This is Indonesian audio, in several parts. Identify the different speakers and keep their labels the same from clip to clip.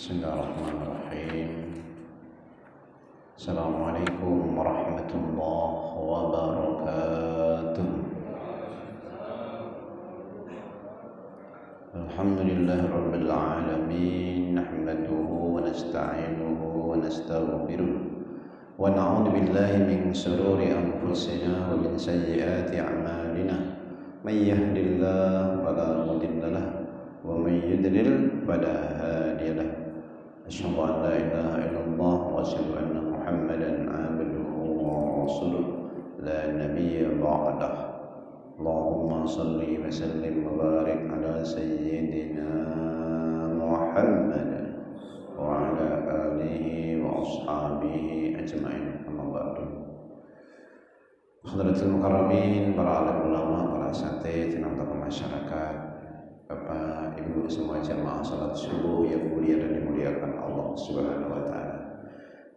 Speaker 1: Bismillahirrahmanirrahim. Assalamualaikum warahmatullahi wabarakatuh. Alhamdulillahirabbil alamin, nahmaduhu wa nasta'inuhu wa nastaghfiruh wa na'udzu billahi min shururi anfusina wa min sayyiati a'malina. May yahdihillahu fala mudilla lahu wa may yudlil fala hadiya lahu. Asyhadu an la ilaha illallah wa asyhadu anna Muhammadan abduhu wa rasuluh la nabiyya ba'dah. Allahumma salli wa sallim wa barik ala sayyidina Muhammad wa ala alihi wa ashabihi ajma'in. Amma ba'du. Hadratul mukarramin, para alim ulama, para asatidz, tokoh masyarakat, Bapak, Ibu, semua jamaah salat subuh yang mulia dan dimuliakan Allah Subhanahu wa taala.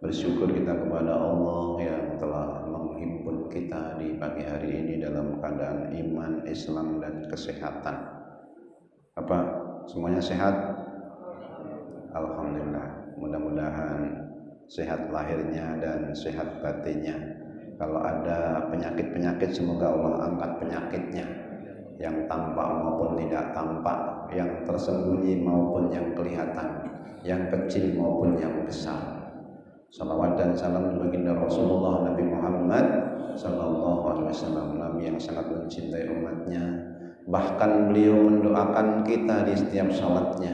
Speaker 1: Bersyukur kita kepada Allah yang telah menghimpun kita di pagi hari ini dalam keadaan iman, Islam dan kesehatan. Bapak, semuanya sehat? Alhamdulillah. Mudah-mudahan sehat lahirnya dan sehat batinnya. Kalau ada penyakit-penyakit, semoga Allah angkat penyakitnya, yang tampak maupun tidak tampak, yang tersembunyi maupun yang kelihatan, yang kecil maupun yang besar. Salawat dan salam baginda Rasulullah Nabi Muhammad sallallahu alaihi wasallam, Nabi yang sangat mencintai umatnya. Bahkan beliau mendoakan kita di setiap salatnya,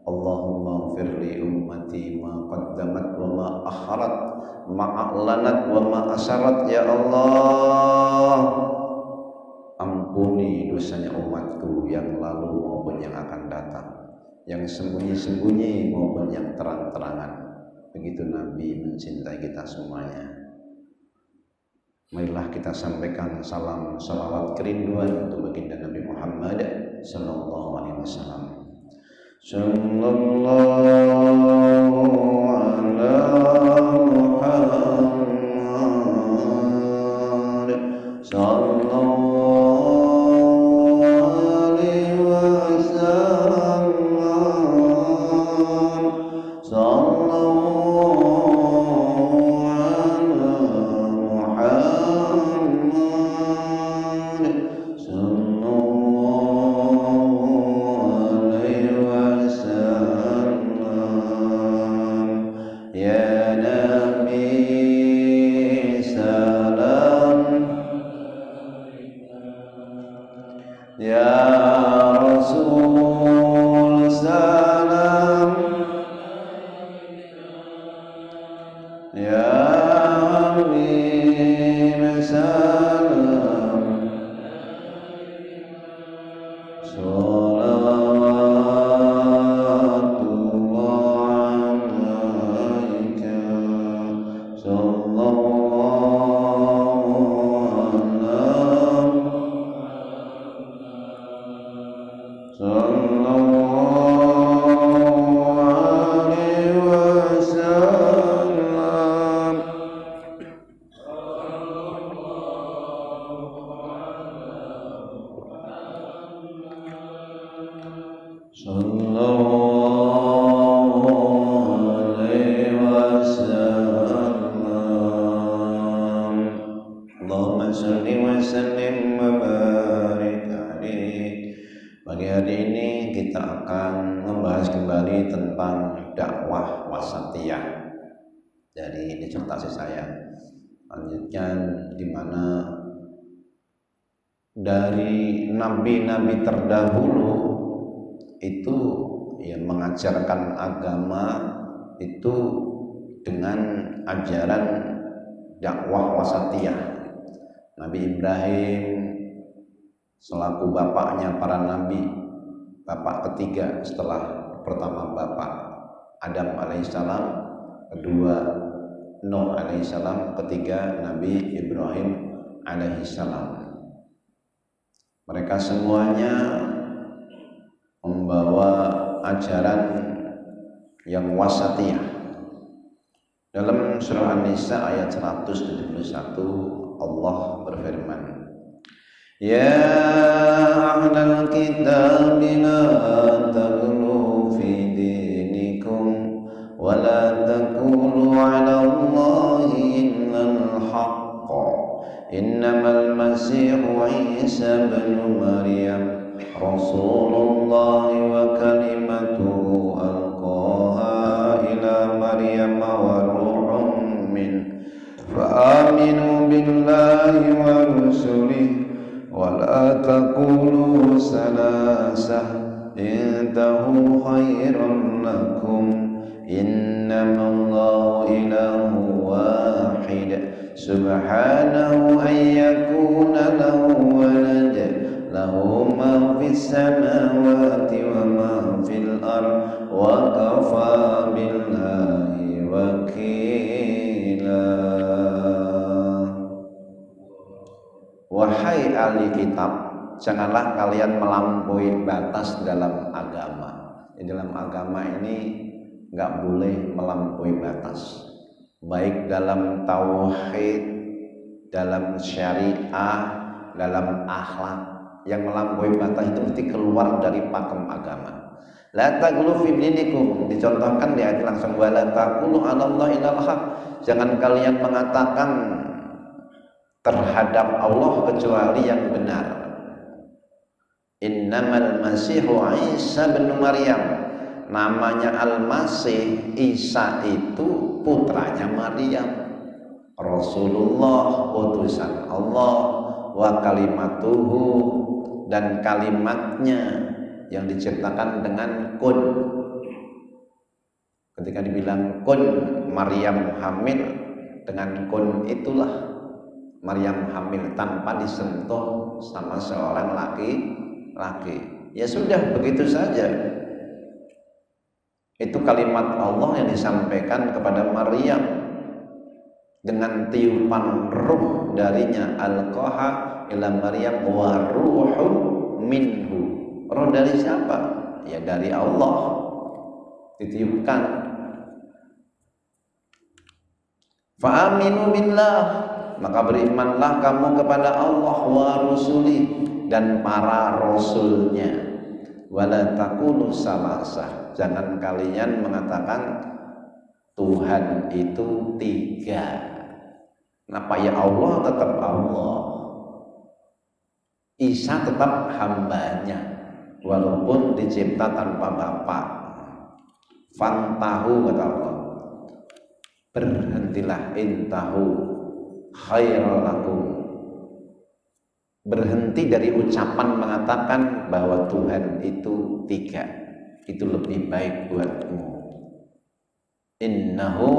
Speaker 1: Allahumma firli ummati ma qaddamat wa ma akharat, ma a'lanat wa ma asyarat. Ya Allah, ampuni dosanya umatku yang lalu maupun yang akan datang, yang sembunyi-sembunyi maupun yang terang-terangan. Begitu Nabi mencintai kita semuanya. Marilah kita sampaikan salam salawat kerinduan untuk baginda Nabi Muhammad sallallahu alaihi wasallam. Sallallahu ala Muhammad sallallahu alaihi wasallam. Pagi hari ini kita akan membahas kembali tentang dakwah wasatiyah dari disertasi saya. Lanjutkan di mana dari nabi-nabi terdahulu itu yang mengajarkan agama itu dengan ajaran dakwah wasatiyah. Nabi Ibrahim selaku bapaknya para nabi, bapak ketiga setelah pertama bapak Adam alaihissalam, kedua Nuh alaihissalam, ketiga Nabi Ibrahim alaihissalam. Mereka semuanya membawa ajaran yang wasatiyah. Dalam surah An-Nisa ayat 171 Allah berfirman, Ya ahlal kitab la taghlu fi dinikum المسيح عيسى بن مريم رسول الله وكلمته ألقاها إلى مريم وروح منه فآمنوا بالله ورسله ولا تقولوا ثلاثة انتهوا خيرا لكم إنما الله إله واحد سبحانه أن يكون له ولد له ما في السماوات وما في الأرض وكفى بالله وكيلا. Wahai ahli kitab, janganlah kalian melampaui batas dalam agama. Di dalam agama ini nggak boleh melampaui batas, baik dalam tauhid, dalam syariah, dalam akhlak. Yang melampaui batas itu mesti keluar dari pakem agama. La taghlu fi dinikum, dicontohkan di ayat langsung, wala taqulu 'alallahi illal haq. Jangan kalian mengatakan terhadap Allah kecuali yang benar. Innamal masihu Isa bin Maryam, namanya Al-Masih, Isa itu putranya Maryam, Rasulullah, utusan Allah, wa kalimatuhu, dan kalimatnya yang diciptakan dengan kun. Ketika dibilang kun, Maryam hamil, dengan kun itulah Maryam hamil tanpa disentuh sama seorang laki-laki. Ya sudah, begitu saja. Itu kalimat Allah yang disampaikan kepada Maryam dengan tiupan ruh darinya, alqaha ila Maryam wa ruhun minhu. Roh dari siapa? Ya dari Allah, ditiupkan. Fa'aminu billah, maka berimanlah kamu kepada Allah wa rusuli, dan para rasulnya. Wala taqulu salasah, jangan kalian mengatakan Tuhan itu tiga. Kenapa? Ya Allah tetap Allah, Isa tetap hambanya walaupun dicipta tanpa bapak. Fantahu, kata Allah, berhentilah, intahu khairal lakum, berhenti dari ucapan mengatakan bahwa Tuhan itu tiga, itu lebih baik buatmu. Innahu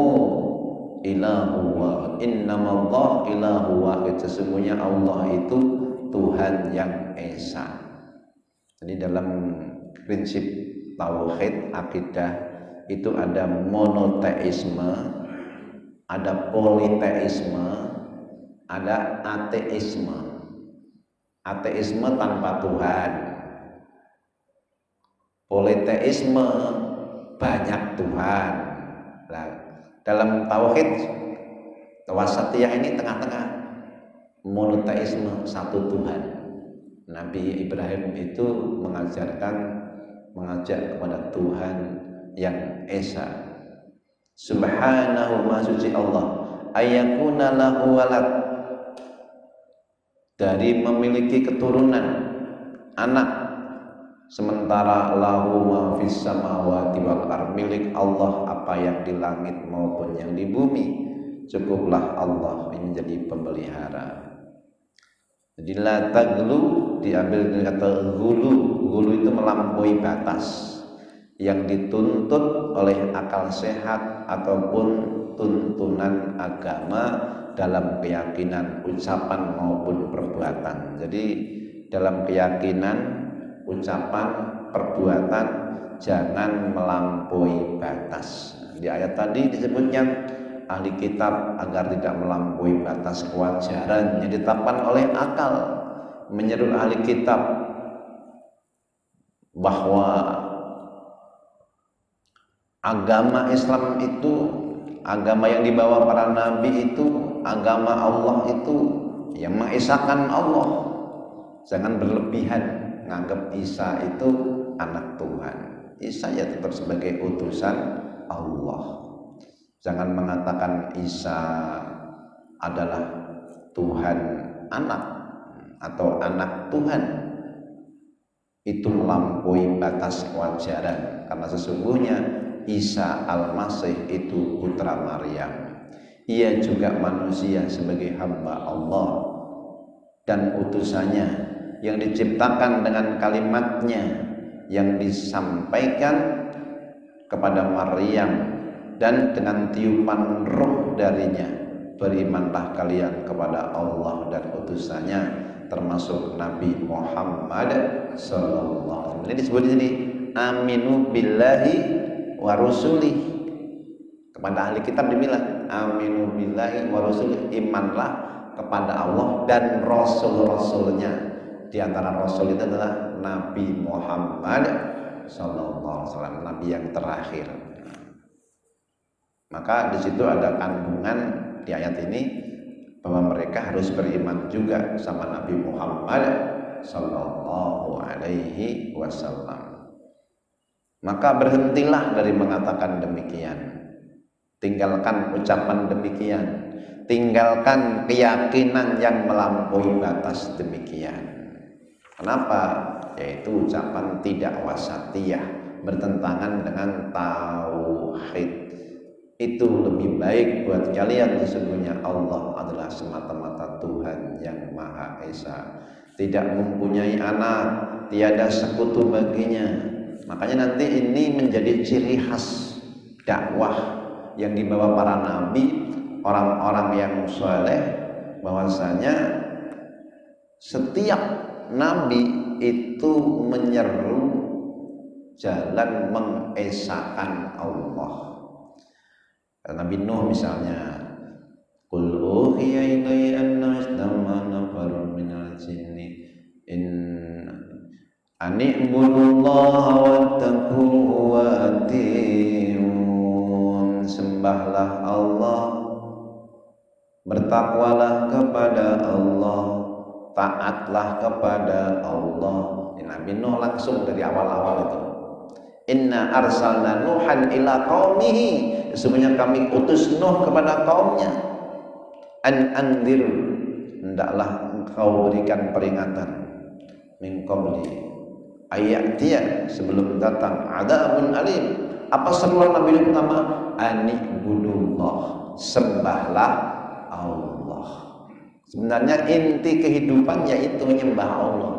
Speaker 1: ilahu wahid, innamallah ilahu wahid, sesungguhnya Allah itu Tuhan yang esa. Jadi dalam prinsip tauhid akidah itu ada monoteisme, ada politeisme, ada ateisme. Ateisme tanpa Tuhan, politeisme banyak Tuhan. Nah, dalam tauhid wasatiyah ini tengah-tengah, monoteisme, satu Tuhan. Nabi Ibrahim itu mengajak kepada Tuhan yang esa. Subhanahu, ma suci Allah, ayyakuna lahu walad, dari memiliki keturunan, anak, sementara lahu ma fis samawati wal ardh, milik Allah apa yang di langit maupun yang di bumi, cukuplah Allah menjadi pemelihara. Jadi la taglu diambil dari kata gulu. Gulu itu melampaui batas yang dituntut oleh akal sehat ataupun tuntunan agama dalam keyakinan, ucapan maupun perbuatan. Jadi dalam keyakinan, ucapan, perbuatan jangan melampaui batas. Di ayat tadi disebutnya ahli kitab agar tidak melampaui batas kewajaran yang ditetapkan oleh akal, menyeru ahli kitab bahwa agama Islam itu, agama yang dibawa para nabi itu, agama Allah itu yang mengesahkan Allah. Jangan berlebihan menganggap Isa itu anak Tuhan. Isa ya tetap sebagai utusan Allah. Jangan mengatakan Isa adalah Tuhan anak. atau anak Tuhan itu melampaui batas kewajaran, karena sesungguhnya Isa Al-Masih itu putra Maryam. Ia juga manusia sebagai hamba Allah dan utusannya yang diciptakan dengan kalimatnya yang disampaikan kepada Maryam dan dengan tiupan roh darinya. Berimanlah kalian kepada Allah dan utusannya, termasuk Nabi Muhammad sallallahu alaihi wasallam. Ini disebut di sini aminu billahi wa rusulih. Kepada ahli kitab dibilang aminu billahi wa rusulih, imanlah kepada Allah dan rasul-rasulnya. Di antara rasul itu adalah Nabi Muhammad sallallahu alaihi wasallam, nabi yang terakhir. Maka di situ ada kandungan di ayat ini bahwa mereka harus beriman juga sama Nabi Muhammad sallallahu alaihi wasallam. Maka berhentilah dari mengatakan demikian. Tinggalkan ucapan demikian. Tinggalkan keyakinan yang melampaui batas demikian. Kenapa? Yaitu ucapan tidak wasatiyah, bertentangan dengan tauhid. Itu lebih baik buat kalian. Sesungguhnya Allah adalah semata-mata Tuhan yang Maha Esa, tidak mempunyai anak, tiada sekutu baginya. Makanya nanti ini menjadi ciri khas dakwah yang dibawa para nabi, orang-orang yang saleh, bahwasanya setiap nabi itu menyeru jalan mengesakan Allah. Nabi Nuh misalnya, qul uhiya ilayya annama nafarun minal jinni in ani'budullaha wattaquhu wa ati'un. Sembahlah Allah, bertakwalah kepada Allah, taatlah kepada Allah. Nabi Nuh langsung dari awal-awal itu, inna arsalna nuhan ila qaumihi, sesungguhnya kami utus Nuh kepada kaumnya, an andir, hendaklah engkau berikan peringatan, min qabli ayatiya, sebelum datang adzabun alim. Apa seruan Nabi Nuh pertama? Anibudullah, sembahlah Allah. Sebenarnya inti kehidupan yaitu menyembah Allah.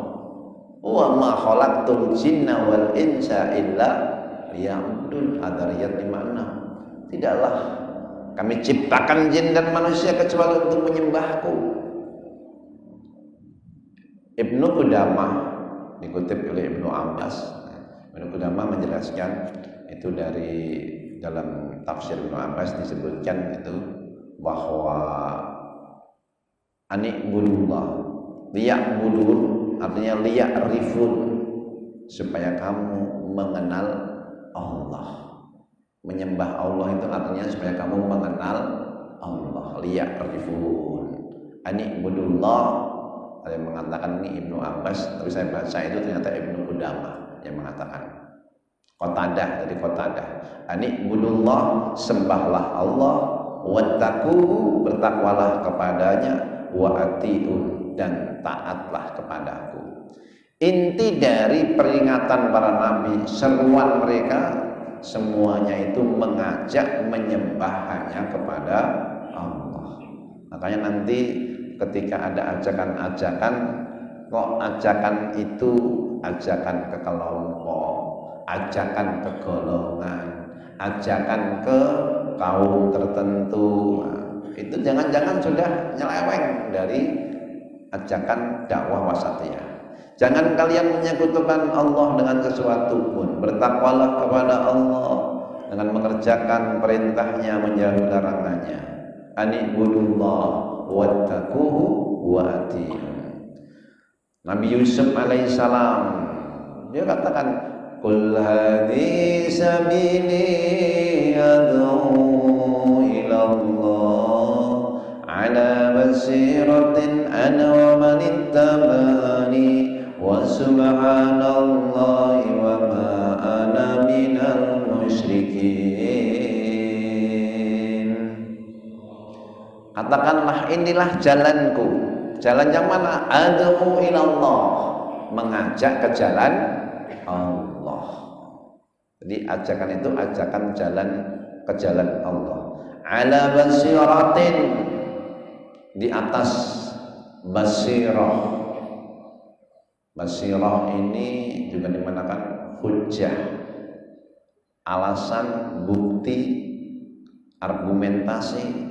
Speaker 1: Wa ma khalaqtul jinna wal insa illa liya'budun. Adariyat 56. Tidaklah kami ciptakan jin dan manusia kecuali untuk menyembahku. Ibnu Qudamah dikutip oleh Ibnu Abbas. Ibnu Qudamah menjelaskan itu dari dalam tafsir Ibnu Abbas disebutkan itu bahwa anikbudullah, liya'budun artinya liya'rifun, supaya kamu mengenal Allah. Menyembah Allah itu artinya supaya kamu mengenal Allah. Liya'rifun, anikbudullah. Ada yang mengatakan ini Ibnu Abbas, tapi saya baca itu ternyata Ibnu Qudamah yang mengatakan. Qatadah, dari Qatadah, anikbudullah, sembahlah Allah, wattaquhu, bertakwalah kepadanya, wa atiun, dan taatlah kepadaku. Inti dari peringatan para nabi, seruan mereka semuanya itu mengajak menyembah hanya kepada Allah. Makanya nanti ketika ada ajakan-ajakan, kok ajakan itu ajakan ke kelompok, ajakan ke golongan, ajakan ke kaum tertentu, itu jangan-jangan sudah nyeleweng dari ajakan dakwah wasatiyah. Jangan kalian menyekutukan Allah dengan sesuatu pun. Bertakwalah kepada Allah dengan mengerjakan perintahnya, menjauhi larangannya. Anibudullah wattaquhu wa ati'un. Nabi Yusuf alaihissalam, dia katakan, qul hadhihi sabili ad'u ila Allah ala basiratin ana wa man ittaba'ani wa subhanallahi wa ma ana minal musyrikin. Katakanlah, inilah jalanku, Jalan yang mana? Ad'u ilallah, mengajak ke jalan Allah. Jadi ajakan itu ajakan jalan ke jalan Allah. Ala basiratin, di atas basirah. Basirah ini juga dimanakan hujjah, alasan, bukti, argumentasi.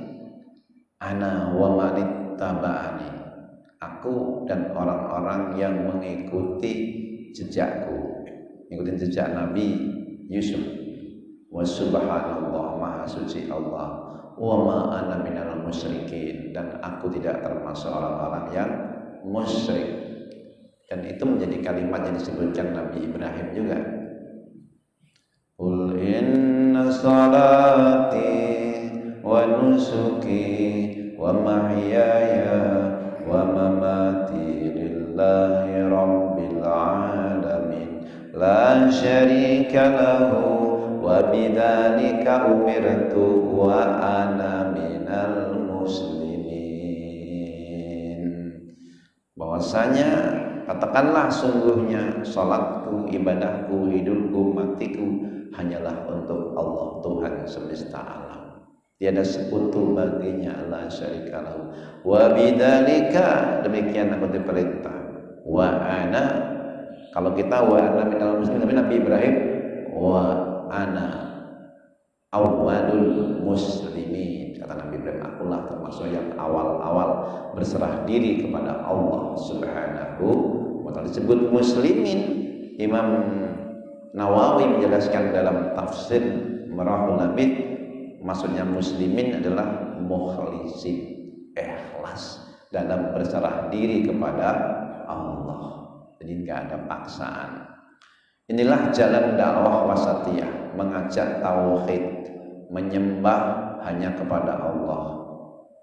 Speaker 1: Ana wa manittaba'ani, aku dan orang-orang yang mengikuti jejakku, ikutin jejak Nabi Yusuf. Wa subhanallah, maha suci Allah. Wa ma ana minal musyrikin, dan aku tidak termasuk orang-orang yang musyrik. Dan itu menjadi kalimat yang disebutkan Nabi Ibrahim juga. Qul inna salati wa nusuki wa mahyaya wa mamati lillahi rabbil alamin la syarika lahu wa bidzalika umirtu wa ana minal muslimin. Bahwasanya katakanlah, sungguhnya salatku, ibadahku, hidupku, matiku hanyalah untuk Allah, Tuhan semesta alam. Tiada sekutu baginya, la syarika lahu. Wa bidzalika, demikian aku diperintah. Wa ana, kalau kita wa ana minal muslimin, tapi Nabi Ibrahim wa ana awwalul muslimin. Kata Nabi Ibrahim, akulah termasuk yang awal-awal berserah diri kepada Allah Subhanahu wa ta'ala. Disebut muslimin, Imam Nawawi menjelaskan dalam tafsir Marahul Labid, maksudnya muslimin adalah mukhlisin, ikhlas dalam berserah diri kepada Allah. Jadi enggak ada paksaan. Inilah jalan dakwah wasatiyah, mengajak tauhid, menyembah hanya kepada Allah,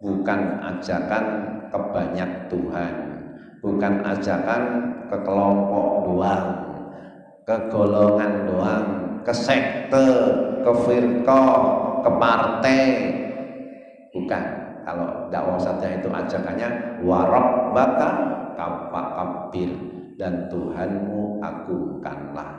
Speaker 1: bukan ajakan ke banyak Tuhan, bukan ajakan ke kelompok doang, ke golongan doang, ke sekte, ke firqah, ke partai. Bukan. Kalau dakwah wasatiyah itu ajakannya warabbaka fakabbir, dan Tuhanmu agungkanlah.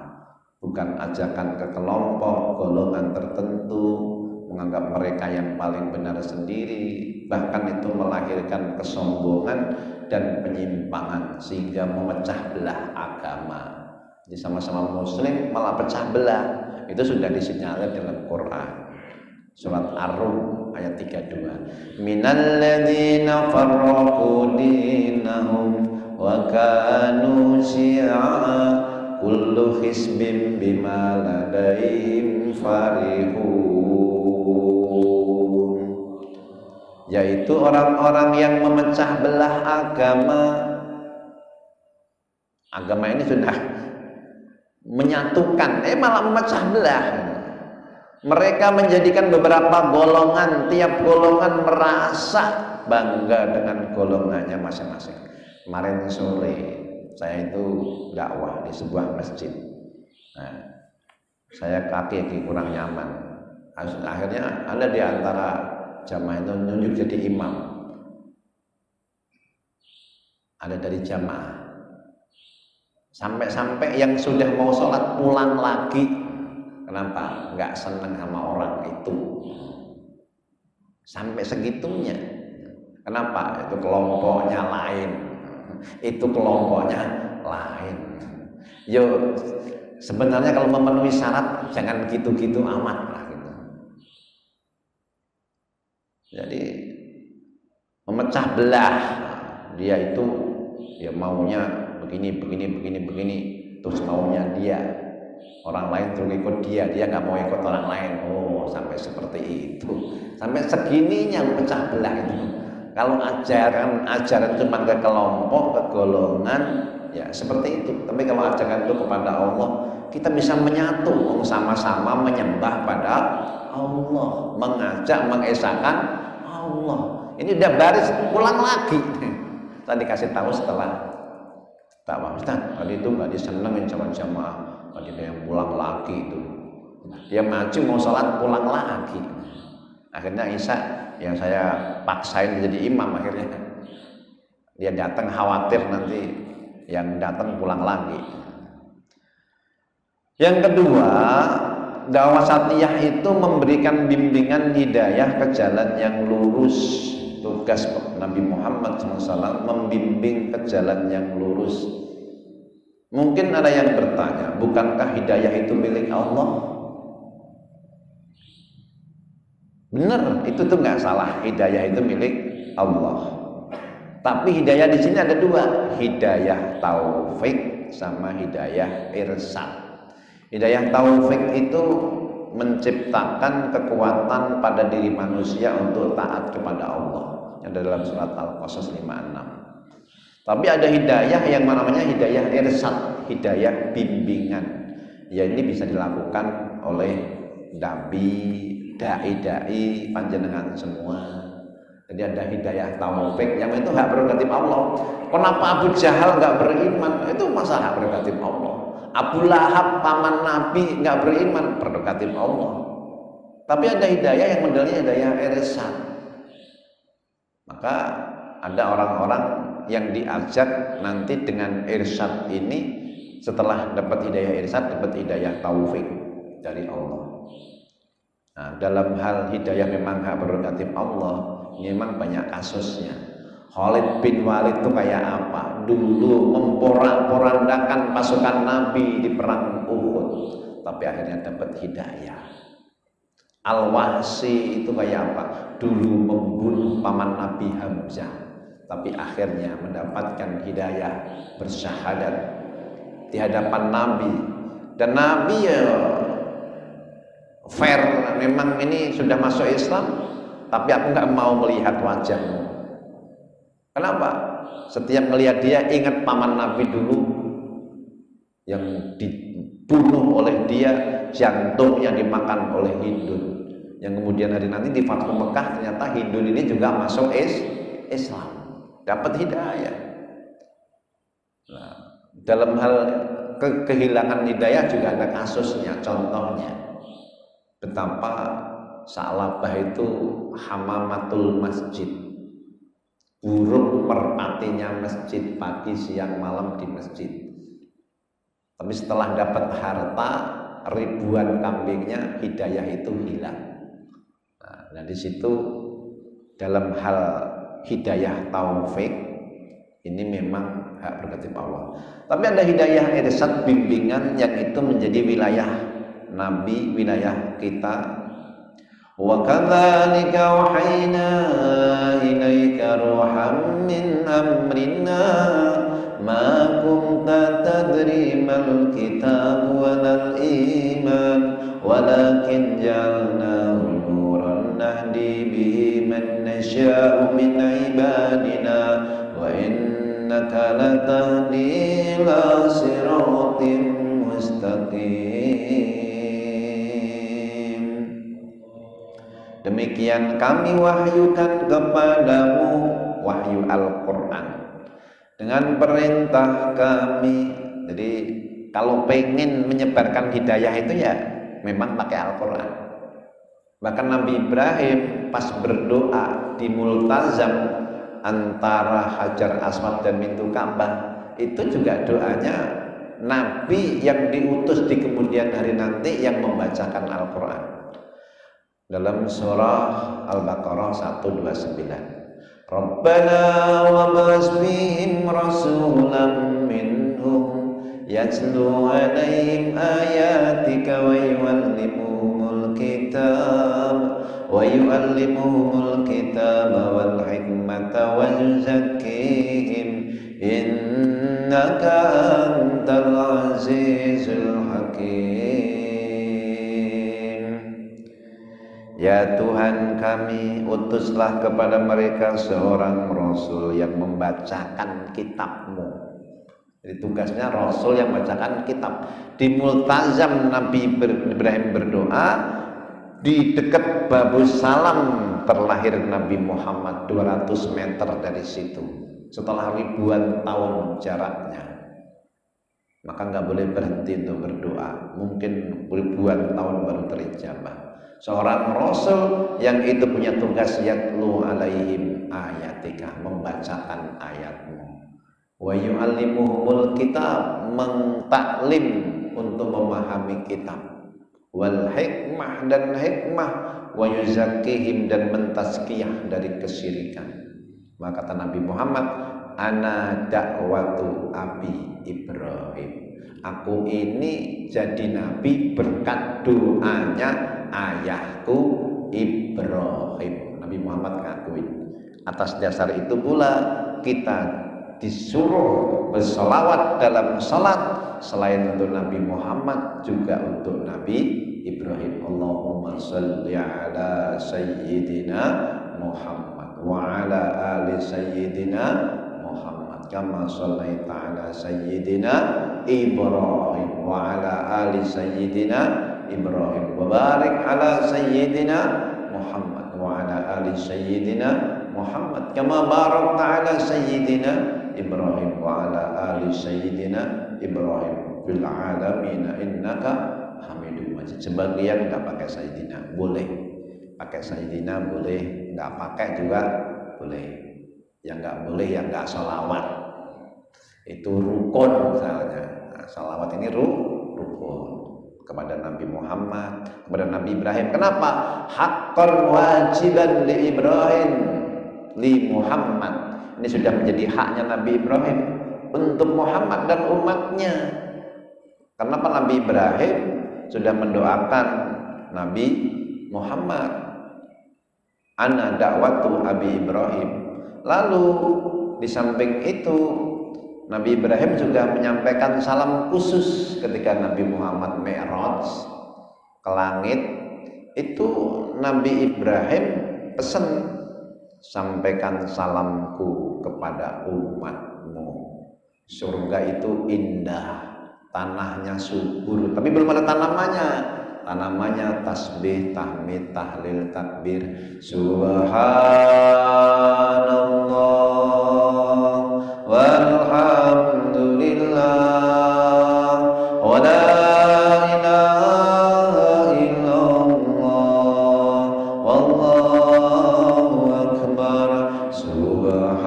Speaker 1: Bukan ajakan ke kelompok, golongan tertentu, menganggap mereka yang paling benar sendiri, bahkan itu melahirkan kesombongan dan penyimpangan sehingga memecah belah agama. Jadi sama-sama muslim malah pecah belah. Itu sudah disinyalir dalam Quran. Surat Ar-Rum ayat 32. Minal ladzina farraqu dinahum wa kanu syi'a kullu hizbin bima ladaihim farihun, yaitu orang-orang yang memecah belah agama. Agama ini sudah menyatukan, malah memecah belah. Mereka menjadikan beberapa golongan, tiap golongan merasa bangga dengan golongannya masing-masing. Kemarin sore saya itu dakwah di sebuah masjid. Nah, saya kaki kurang nyaman. Akhirnya ada di antara jamaah itu nunjuk jadi imam. Ada dari jamaah. Sampai-sampai yang sudah mau sholat pulang lagi. Kenapa? Nggak senang sama orang itu. Sampai segitunya. Kenapa? Itu kelompoknya lain. Itu kelompoknya lain. Yo, sebenarnya kalau memenuhi syarat jangan gitu-gitu amat lah gitu. Jadi memecah belah, dia itu ya maunya begini, terus maunya dia, orang lain terus ikut dia nggak mau ikut orang lain. Oh, sampai seperti itu, sampai segininya memecah belah itu. Kalau ajaran cuma ke kelompok, ke golongan, ya seperti itu. Tapi kalau ajaran itu kepada Allah, kita bisa menyatu, sama-sama menyembah pada Allah, mengajak, mengesahkan Allah. Ini udah baris, pulang lagi. Tadi kasih tahu setelah dakwah, Ustaz, tadi itu nggak disenengin sama jamaah, tadi ada yang pulang lagi itu. Dia maju mau sholat pulang lagi. Akhirnya Isa yang saya paksain jadi imam akhirnya. Dia datang khawatir nanti yang datang pulang lagi. Yang kedua, dakwah satiyah itu memberikan bimbingan hidayah ke jalan yang lurus. Tugas Nabi Muhammad SAW membimbing ke jalan yang lurus. Mungkin ada yang bertanya, bukankah hidayah itu milik Allah? Benar, itu tuh nggak salah. Hidayah itu milik Allah. Tapi hidayah di sini ada dua, hidayah taufik sama hidayah irsyad. Hidayah taufik itu menciptakan kekuatan pada diri manusia untuk taat kepada Allah. Yang ada dalam surat Al-Qasas 56. Tapi ada hidayah yang namanya hidayah irsyad, hidayah bimbingan. Ya ini bisa dilakukan oleh nabi, dai-dai, panjenengan semua. Jadi ada hidayah taufik yang itu hak prerogatif Allah. Kenapa Abu Jahal nggak beriman? Itu masa hak prerogatif Allah. Abu Lahab paman Nabi nggak beriman, prerogatif Allah. Tapi ada hidayah yang modelnya hidayah irsyad. Maka ada orang-orang yang diajak nanti dengan irsyad ini, setelah dapat hidayah irsyad dapat hidayah taufik dari Allah. Nah, dalam hal hidayah memang hak prerogatif Allah, memang banyak kasusnya. Khalid bin Walid itu kayak apa? Dulu memporak-porandakan pasukan Nabi di perang Uhud, tapi akhirnya dapat hidayah. Al-Wahsi itu kayak apa? Dulu membunuh paman Nabi Hamzah, tapi akhirnya mendapatkan hidayah bersyahadat di hadapan Nabi. Dan Nabi ya fair, memang ini sudah masuk Islam, tapi aku nggak mau melihat wajahmu. Kenapa? Setiap melihat dia ingat paman Nabi dulu yang dibunuh oleh dia, jantungnya dimakan oleh Hindun. Yang kemudian hari nanti di Fathu Mekah ternyata Hindun ini juga masuk Islam, dapat hidayah. Nah, dalam hal kehilangan hidayah juga ada kasusnya. Contohnya betapa Sa'labah itu hamamatul masjid, burung merpatinya masjid, pagi siang malam di masjid. Tapi setelah dapat harta ribuan kambingnya, hidayah itu hilang. Nah di situ dalam hal hidayah taufik ini memang hak prerogatif Allah. Tapi ada hidayah irsyad, bimbingan yang itu menjadi wilayah Nabi, wilayah kita. Wa kadzalika wahayna ilaika ruham min amrina ma kunta tadri mal kitab walal iman walakin ja'alnahu nuran nahdi bihi man nasha'u min ibadina wa innaka latahdi ila siratin mustaqim. Demikian kami wahyukan kepadamu wahyu Al-Quran dengan perintah kami. Jadi kalau pengen menyebarkan hidayah itu ya memang pakai Al-Quran. Bahkan Nabi Ibrahim pas berdoa di Multazam antara Hajar Aswad dan pintu Ka'bah, itu juga doanya Nabi yang diutus di kemudian hari nanti yang membacakan Al-Quran. Dalam surah Al-Baqarah 129, Rabbana wa ba'as fihim rasulan minhum yatlu alaihim ayatika wa yu'allimuhumul kitab wal hikmata wa yuzakkihim innaka antal azizul hakim. Ya Tuhan kami, utuslah kepada mereka seorang Rasul yang membacakan kitab-Mu. Jadi tugasnya Rasul yang membacakan kitab. Di Multazam Nabi Ibrahim berdoa, di dekat Babus Salam terlahir Nabi Muhammad 200 meter dari situ. Setelah ribuan tahun jaraknya, maka nggak boleh berhenti untuk berdoa. Mungkin ribuan tahun baru terijabah. Seorang rasul yang itu punya tugas yatlu alaihim ayatika, membacakan ayatmu. Wa yu'allimuhumul kitab, mentaklim untuk memahami kitab. Wal hikmah, dan hikmah. Wa yuzakkihim, dan mentazkiyah dari kesyirikan. Maka kata Nabi Muhammad, ana dakwatu Abi Ibrahim. Aku ini jadi nabi berkat doanya ayahku Ibrahim. Nabi Muhammad ngakui. Atas dasar itu pula kita disuruh berselawat dalam salat, selain untuk Nabi Muhammad juga untuk Nabi Ibrahim. Allahumma sholli ala sayyidina Muhammad wa ala ali sayyidina Muhammad kama shallaita ala sayyidina Ibrahim wa ala ali sayyidina Ibrahim wa barik ala sayyidina Muhammad wa ala ali sayyidina Muhammad kama barakta ala sayyidina Ibrahim wa ala ali sayyidina Ibrahim fil alamin innaka Hamidum Majid. Sebagian enggak pakai sayyidina, boleh. Pakai sayyidina boleh, enggak pakai juga boleh. Yang enggak boleh yang enggak sholawat. Itu rukun misalnya. Nah, sholawat ini rukun kepada Nabi Muhammad, kepada Nabi Ibrahim. Kenapa? Haqqan wajiban li Ibrahim li Muhammad. Ini sudah menjadi haknya Nabi Ibrahim untuk Muhammad dan umatnya. Kenapa Nabi Ibrahim sudah mendoakan Nabi Muhammad? Ana dakwatu Abi Ibrahim. Lalu di samping itu Nabi Ibrahim juga menyampaikan salam khusus ketika Nabi Muhammad Mi'raj ke langit. Itu Nabi Ibrahim pesan, sampaikan salamku kepada umatmu. Surga itu indah, tanahnya subur, tapi belum ada tanamannya. Tanamannya tasbih, tahmid, tahlil, takbir. Subhanallah walhamdulillah wa la ilaha illallah wallahu akbar. Subhanallah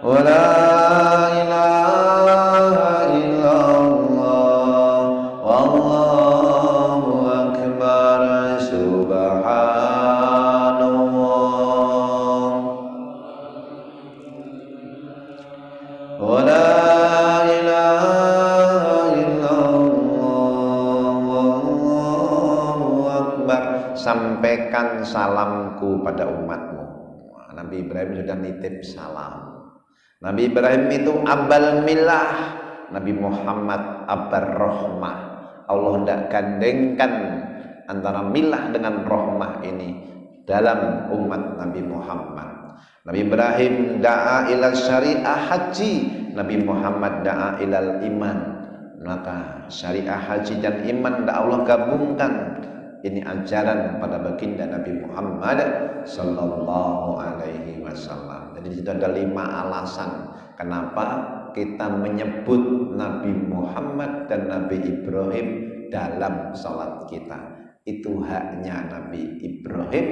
Speaker 1: wa la sampaikan salamku pada umatmu. Nabi Ibrahim sudah nitip salam. Nabi Ibrahim itu abal milah, Nabi Muhammad abar rohmah. Allah tidak gandengkan antara milah dengan rohmah ini dalam umat Nabi Muhammad. Nabi Ibrahim da'a ilal syariah haji, Nabi Muhammad da'a ilal iman. Maka syariah haji dan iman Allah gabungkan. Ini ajaran pada baginda Nabi Muhammad sallallahu alaihi wasallam. Jadi itu ada 5 alasan kenapa kita menyebut Nabi Muhammad dan Nabi Ibrahim dalam salat kita. Itu haknya Nabi Ibrahim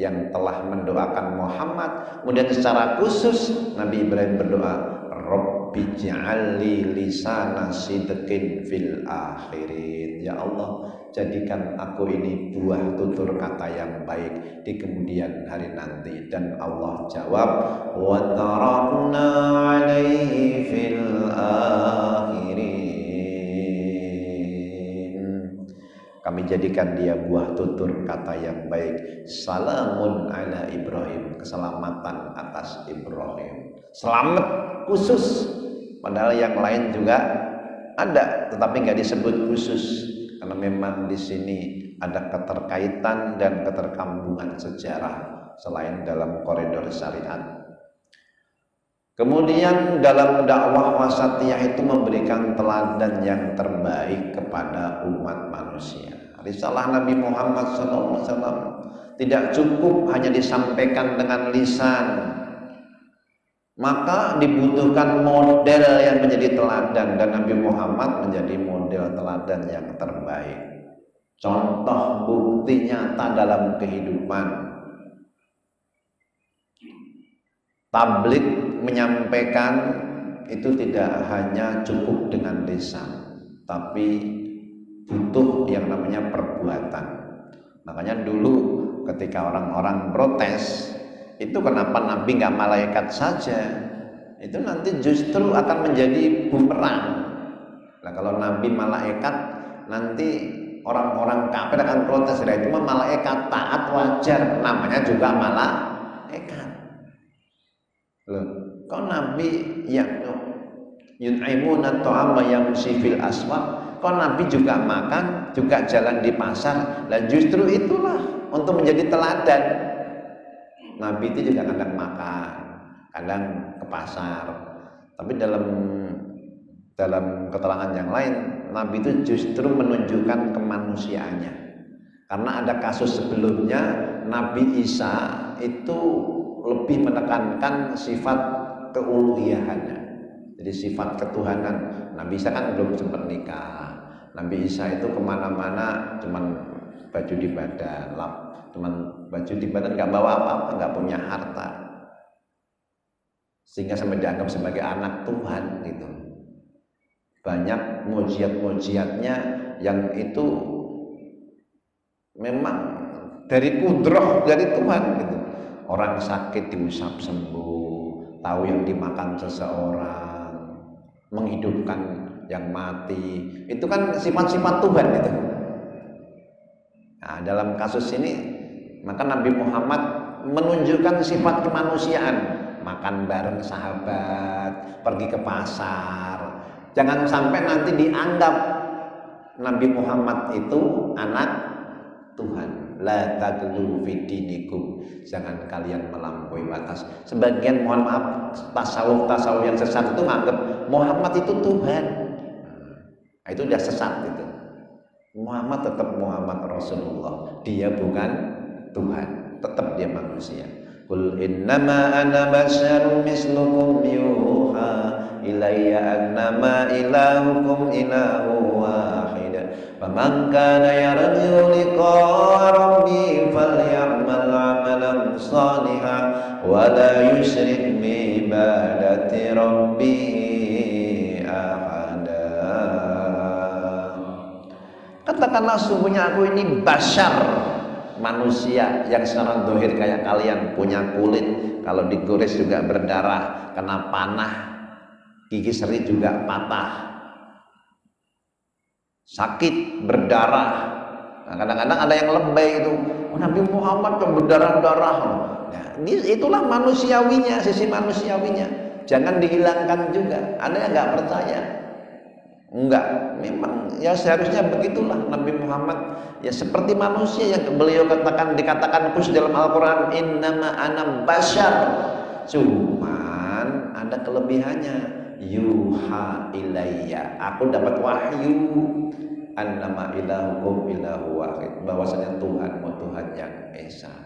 Speaker 1: yang telah mendoakan Muhammad. Kemudian secara khusus Nabi Ibrahim berdoa, Rabbi ja'alli lisana sidqin fil akhirin. Ya Allah, jadikan aku ini buah tutur kata yang baik di kemudian hari nanti. Dan Allah jawab, wa tarakna alaihi fil akhirin. Kami jadikan dia buah tutur kata yang baik. Salamun ala Ibrahim, keselamatan atas Ibrahim. Selamat khusus, padahal yang lain juga ada, tetapi nggak disebut khusus karena memang di sini ada keterkaitan dan keterkambungan sejarah selain dalam koridor syariat. Kemudian dalam dakwah wasatiyah itu memberikan teladan yang terbaik kepada umat manusia. Risalah Nabi Muhammad SAW tidak cukup hanya disampaikan dengan lisan. Maka dibutuhkan model yang menjadi teladan, dan Nabi Muhammad menjadi model teladan yang terbaik. Contoh bukti nyata dalam kehidupan. Tabligh menyampaikan itu tidak hanya cukup dengan lisan, tapi butuh yang namanya perbuatan. Makanya dulu ketika orang-orang protes, itu kenapa Nabi nggak malaikat saja? Itu nanti justru akan menjadi bumerang. Nah, kalau Nabi malaikat, nanti orang-orang kafir akan protes. Nah, itu mah malaikat, taat wajar, namanya juga malaikat. Loh, kok Nabi yang yun'imuna ta'ama yamshi fil aswaq, kok Nabi juga makan, juga jalan di pasar? Dan justru itulah untuk menjadi teladan. Nabi itu juga kadang makan, kadang ke pasar. Tapi dalam keterangan yang lain, Nabi itu justru menunjukkan kemanusiaannya. Karena ada kasus sebelumnya, Nabi Isa itu lebih menekankan sifat keuluhiyahannya. Jadi sifat ketuhanan. Nabi Isa kan belum sempat nikah. Nabi Isa itu kemana-mana cuman baju di badan, cuman baju di badan, nggak bawa apa-apa, nggak punya harta, sehingga sampai dianggap sebagai anak Tuhan gitu. Banyak mujiat-mujiatnya yang itu memang dari kudrah dari Tuhan gitu. Orang sakit diusap sembuh, tahu yang dimakan seseorang, menghidupkan yang mati, itu kan sifat-sifat Tuhan gitu. Nah, dalam kasus ini maka Nabi Muhammad menunjukkan sifat kemanusiaan, makan bareng sahabat, pergi ke pasar. Jangan sampai nanti dianggap Nabi Muhammad itu anak Tuhan. La taghlu fi dinikum, jangan kalian melampaui batas. Sebagian, mohon maaf, tasawuf yang sesat itu menganggap Muhammad itu Tuhan. Nah, itu udah sesat itu. Muhammad tetap Muhammad Rasulullah, dia bukan Tuhan, tetap dia manusia. Qul innama ana basyarum mislukum yuha ilayya annama ilahukum ilahu wahid. Faman kana yarju liqa'a rabbi falyamal 'amalan shalihan wa la yusyrik bi ibadati rabbih ahada. Katakanlah sungguhnya aku ini basyar, manusia yang secara dohir kayak kalian, punya kulit, kalau digores juga berdarah, kena panah, gigi seri juga patah, sakit, berdarah. Nah, kadang-kadang ada yang lebay itu, oh, Nabi Muhammad kan berdarah-darah. Nah, itulah manusiawinya, sisi manusiawinya, jangan dihilangkan juga. Ada yang nggak percaya? Enggak, memang ya seharusnya begitulah Nabi Muhammad, ya seperti manusia yang beliau dikatakan khusus dalam Al-Quran, innama ana basyar, cuman ada kelebihannya, yuha ilayya, aku dapat wahyu, annama ilahukum ilahu wahid, bahwasanya Tuhanmu Tuhan yang esa.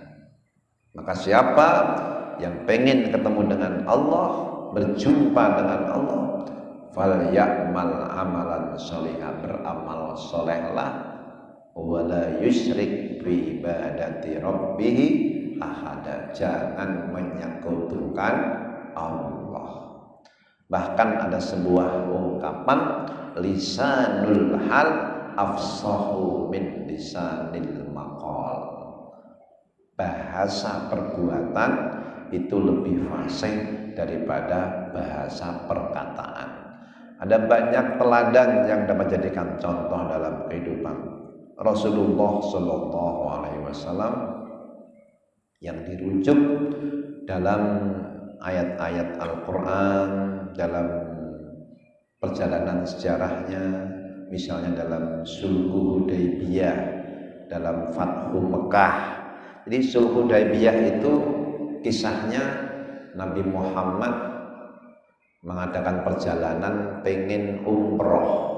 Speaker 1: Maka siapa yang pengen ketemu dengan Allah, berjumpa dengan Allah, fal ya'mal amalan sholihah, beramal solehlah, wala yusyrik bi ibadati rabbih ahada, jangan menyekutukan Allah. Bahkan ada sebuah ungkapan, lisanul hal afsahu min lisanil maqal, bahasa perbuatan itu lebih fasih daripada bahasa perkataan. Ada banyak teladan yang dapat jadikan contoh dalam kehidupan. Rasulullah Shallallahu Alaihi Wasallam yang dirujuk dalam ayat-ayat Al-Quran, dalam perjalanan sejarahnya, misalnya dalam Sulhu Hudaybiyah, dalam Fathu Mekah. Jadi Sulhu Hudaybiyah itu kisahnya Nabi Muhammad mengadakan perjalanan pengen umroh,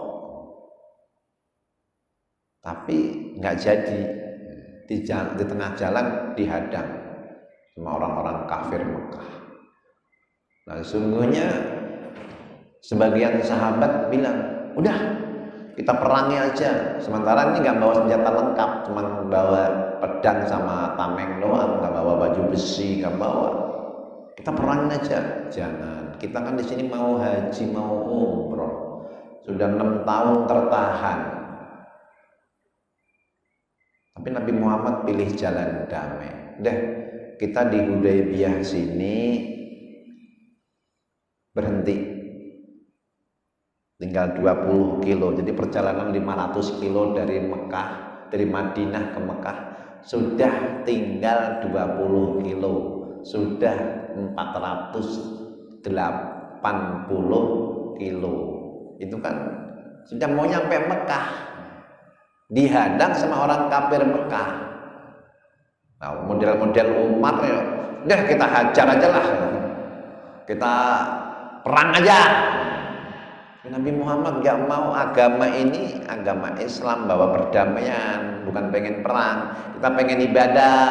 Speaker 1: tapi nggak jadi, di tengah jalan dihadang sama orang-orang kafir Mekah. Nah, sungguhnya sebagian sahabat bilang, udah kita perangi aja. Sementara ini nggak bawa senjata lengkap, cuma bawa pedang sama tameng doang, nggak bawa baju besi, nggak bawa. Kita perangin aja. Jangan. Kita kan di sini mau haji, mau umroh. Sudah 6 tahun tertahan. Tapi Nabi Muhammad pilih jalan damai. Udah, kita di Hudaybiyah sini berhenti. Tinggal 20 kilo. Jadi perjalanan 500 kilo dari Mekah, dari Madinah ke Mekah. Sudah tinggal 20 kilo. Sudah 480 kilo. Itu kan sudah mau nyampe Mekah, dihadang sama orang kafir Mekah. Nah, model-model Umar ya, udah kita hajar aja lah, kita perang aja. Nabi Muhammad gak mau. Agama ini agama Islam, bawa perdamaian, bukan pengen perang. Kita pengen ibadah.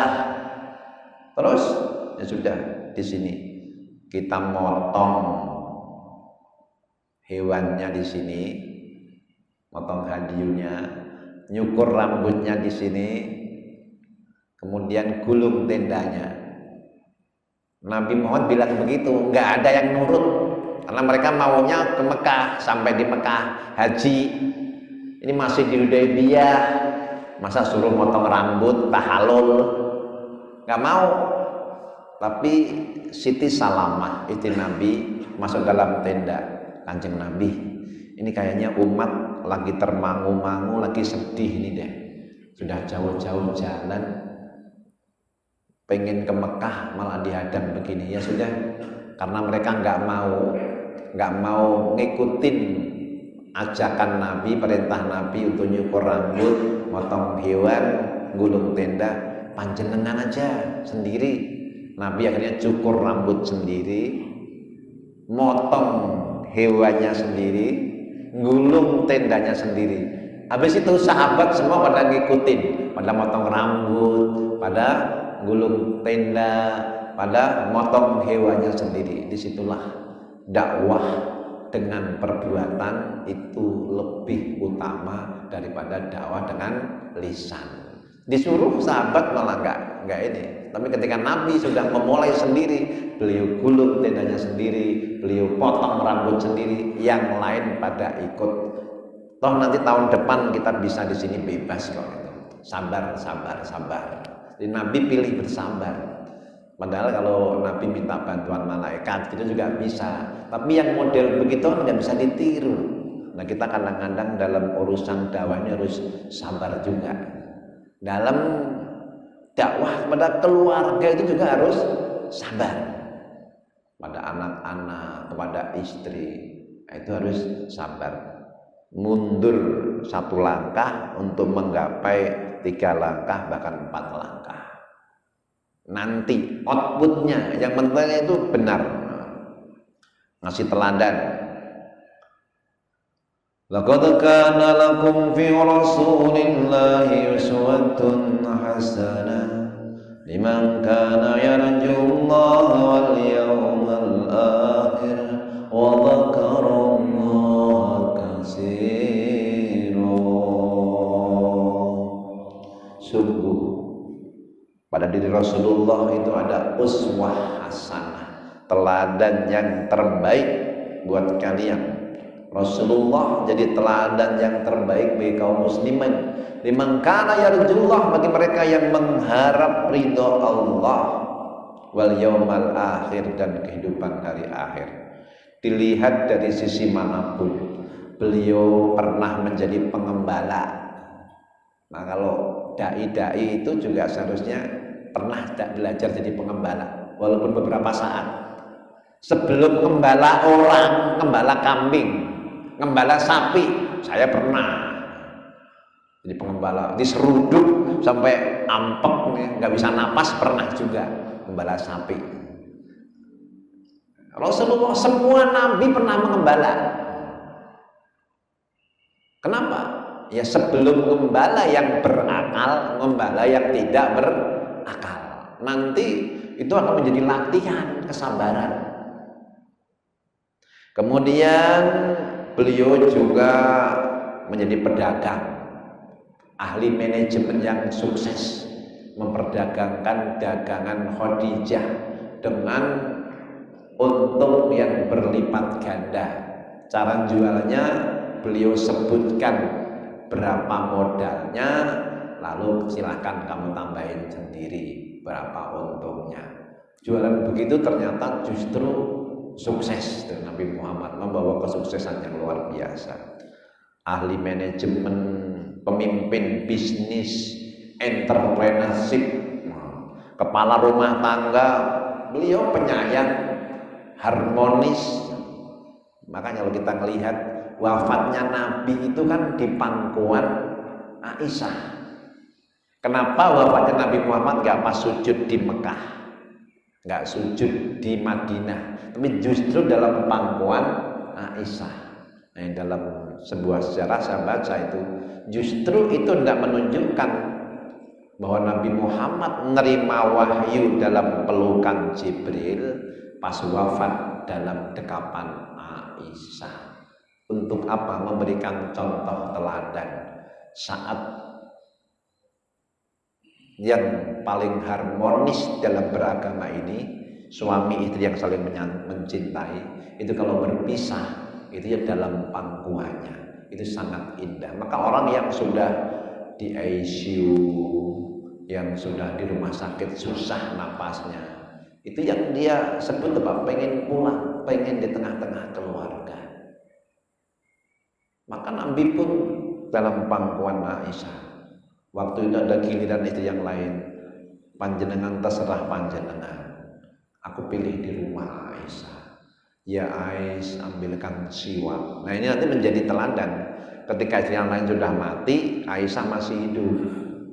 Speaker 1: Terus ya sudah, di sini kita motong hewannya di sini, motong hadiunya, nyukur rambutnya di sini, kemudian gulung tendanya. Nabi Muhammad bilang begitu, nggak ada yang nurut karena mereka maunya ke Mekah. Sampai di Mekah haji, ini masih di Hudaybiyah, masa suruh motong rambut tahallul, nggak mau. Tapi Siti Salamah istri Nabi masuk dalam tenda. Kanjeng Nabi, ini kayaknya umat lagi termangu-mangu, lagi sedih ini deh. Sudah jauh-jauh jalan, pengen ke Mekah malah dihadang begini. Ya sudah, karena mereka nggak mau ngikutin ajakan Nabi, perintah Nabi untuk nyukur rambut, motong hewan, gulung tenda, panjenengan aja sendiri. Nabi akhirnya cukur rambut sendiri, motong hewannya sendiri, gulung tendanya sendiri. Habis itu sahabat semua pada ngikutin, pada motong rambut, pada gulung tenda, pada motong hewannya sendiri. Disitulah dakwah dengan perbuatan itu lebih utama daripada dakwah dengan lisan. Disuruh sahabat malah enggak ini. Tapi ketika Nabi sudah memulai sendiri, beliau gulung tendanya sendiri, beliau potong rambut sendiri, yang lain pada ikut. Toh nanti tahun depan kita bisa di sini bebas kok. Sabar. Jadi Nabi pilih bersabar. Padahal kalau Nabi minta bantuan malaikat itu juga bisa. Tapi yang model begitu nggak bisa ditiru. Nah, kita kadang-kadang dalam urusan dakwah ini harus sabar juga. Dalam dakwah kepada keluarga itu juga harus sabar. Pada anak-anak, kepada istri, itu harus sabar. Mundur 1 langkah untuk menggapai 3 langkah, bahkan 4 langkah. Nanti outputnya, yang penting itu benar, ngasih teladan. Laqad kana lakum fi rasulillahi uswatun hasanah liman kana yarjullaha wal yawmal akhir wa dzakarallaha katsiran. Sungguh pada diri Rasulullah itu ada uswah hasanah, teladan yang terbaik buat kalian. Rasulullah jadi teladan yang terbaik bagi kaum muslimin. Liman kana yarjullah, bagi mereka yang mengharap ridho Allah, wal yaumal akhir, dan kehidupan hari akhir. Dilihat dari sisi manapun, beliau pernah menjadi pengembala. Nah, kalau dai-dai itu juga seharusnya pernah belajar jadi pengembala, walaupun beberapa saat. Sebelum gembala orang, gembala kambing, gembala sapi, saya pernah jadi pengembala, diseruduk sampai ampek nggak bisa napas, pernah juga gembala sapi. Rasulullah, semua nabi pernah mengembala. Kenapa? Ya sebelum gembala yang berakal, gembala yang tidak berakal. Nanti itu akan menjadi latihan kesabaran. Kemudian beliau juga menjadi pedagang, ahli manajemen yang sukses, memperdagangkan dagangan Khadijah dengan untung yang berlipat ganda. Cara jualnya beliau sebutkan berapa modalnya, lalu silahkan kamu tambahin sendiri berapa untungnya. Jualan begitu ternyata justru sukses, dan Nabi Muhammad membawa kesuksesan yang luar biasa. Ahli manajemen, pemimpin bisnis, entrepreneurship, kepala rumah tangga, beliau penyayang, harmonis. Makanya kalau kita melihat wafatnya Nabi itu kan di pangkuan Aisyah. Kenapa wafatnya Nabi Muhammad gak pas sujud di Mekah, gak sujud di Madinah, tapi justru dalam pangkuan Aisyah? Nah, dalam sebuah sejarah saya baca itu justru itu tidak menunjukkan bahwa Nabi Muhammad menerima wahyu dalam pelukan Jibril, pas wafat dalam dekapan Aisyah. Untuk apa? Memberikan contoh teladan saat yang paling harmonis dalam beragama ini, suami istri yang saling mencintai, itu kalau berpisah itu ya dalam pangkuannya, itu sangat indah. Maka orang yang sudah di ICU, yang sudah di rumah sakit susah napasnya, itu yang dia sebut apa? Pengen pulang, pengen di tengah-tengah keluarga. Maka Nabi pun dalam pangkuan Aisyah. Waktu itu ada giliran istri yang lain, panjenengan terserah panjenengan, aku pilih di rumah Aisyah. Ya Ais, ambilkan siwak. Nah ini nanti menjadi teladan. Ketika istri yang lain sudah mati, Aisyah masih hidup.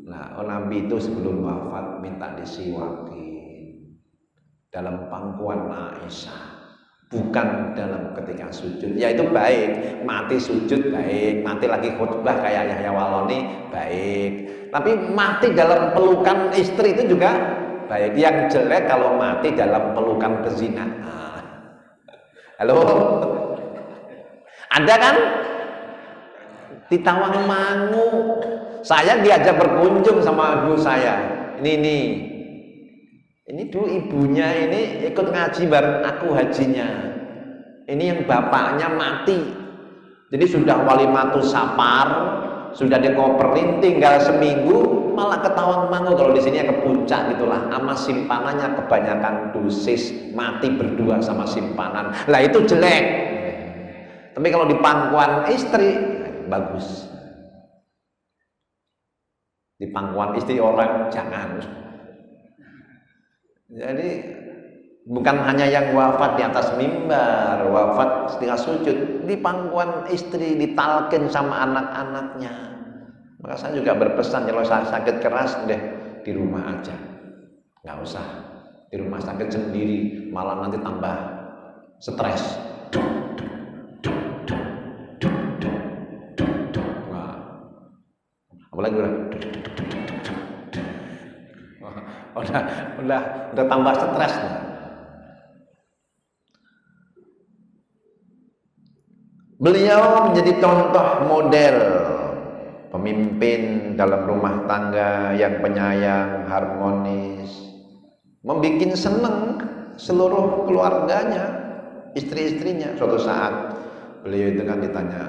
Speaker 1: Nah Nabi itu sebelum wafat minta disiwakin dalam pangkuan Aisyah, bukan dalam ketika sujud. Ya itu baik, mati sujud baik, mati lagi khutbah kayak Yahya Waloni baik, tapi mati dalam pelukan istri itu juga baik. Yang jelek kalau mati dalam pelukan pezina. Halo, ada kan di Tawangmangu, saya diajak berkunjung sama ibu saya. Ini dulu ibunya ini ikut ngaji bareng aku hajinya. Ini yang bapaknya mati, jadi sudah walimatus safar, sudah dikoperin, tinggal seminggu malah ke Tawangmangu. Kalau di sini ya ke puncak gitulah, sama simpanannya kebanyakan dosis, mati berdua sama simpanan. Lah itu jelek. Tapi kalau di pangkuan istri bagus. Di pangkuan istri orang jangan. Jadi bukan hanya yang wafat di atas mimbar, wafat ketika sujud, di pangkuan istri, ditalkin sama anak-anaknya. Maka saya juga berpesan, kalau saya sakit keras deh di rumah aja, nggak usah di rumah sakit sendiri, malah nanti tambah stres. Nah, apalagi udah tambah stres. Beliau menjadi contoh model pemimpin dalam rumah tangga yang penyayang, harmonis, membikin seneng seluruh keluarganya, istri-istrinya. Suatu saat beliau itu kan ditanya,